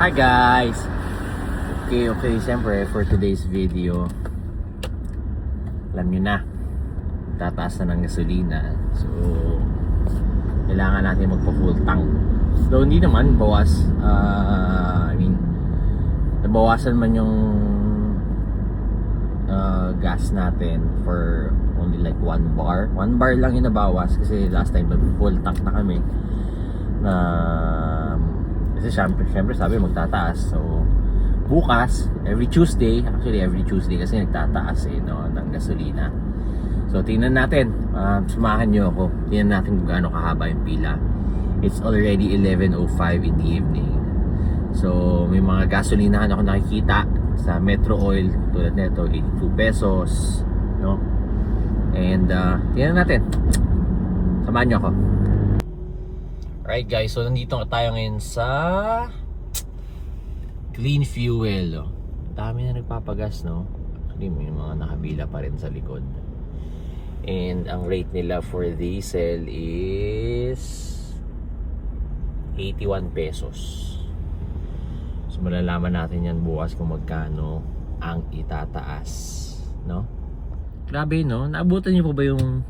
Hi guys! Okay, siyempre for today's video, alam nyo na, tataas na ng gasolina. So, kailangan natin magpa-full tank. Though hindi naman, bawas. Nabawasan man yung gas natin for only like 1 bar. 1 bar lang yung nabawas kasi last time full tank na kami. Kasi syempre sabi magtataas. So bukas, every Tuesday kasi nagtataas ng gasolina. So tingnan natin, samahan nyo ako. Tingnan natin kung gaano kahaba yung pila. It's already 11:05 in the evening. So may mga gasolinahan ako nakikita sa Metro Oil tulad nito, 82 pesos, no? And tingnan natin. Samahan nyo ako. Alright guys, so nandito tayo ngayon sa Clean Fuel. Dami na nagpapagas, no? Actually may mga nakabila pa rin sa likod. And ang rate nila for diesel is 81 pesos. So malalaman natin yan bukas kung magkano ang itataas, no? Grabe, no? Naabutan niyo po ba yung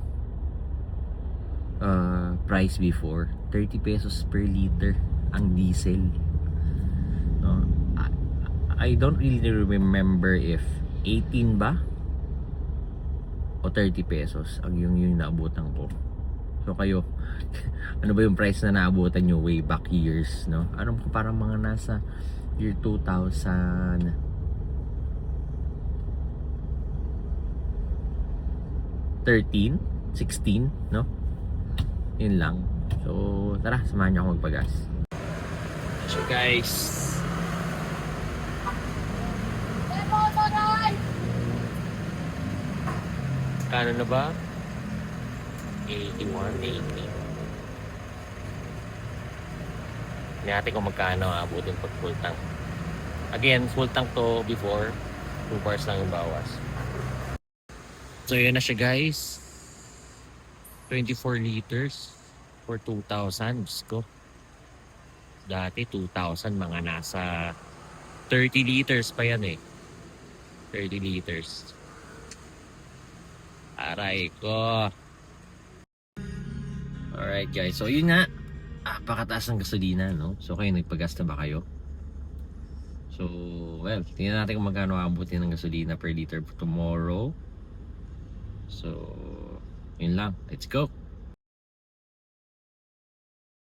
price before? 30 pesos per liter ang diesel, no? I don't really remember if 18 ba o 30 pesos ang yung naabutan ko. So kayo, ano ba yung price na naabutan nyo way back years, no? Alam ko parang mga nasa year 2013, 16, no? Yun lang. So tara, samahan nyo ako magpagas. So guys, kano na ba? 81, 80. Hindi natin kung magkano abutin pag full tank. Again, full tank to before, 2 bars lang yung bawas. So yun na siya guys, 24 liters for 2,000. Diyos ko, dati 2,000 mga nasa 30 liters pa yan eh. 30 liters. Aray ko. Alright guys, so yun nga, pakataas ng gasolina, no? So kayo, nagpagas na ba kayo? So well, tingnan natin kung magkano abutin ng gasolina per liter tomorrow. So yun lang, let's go.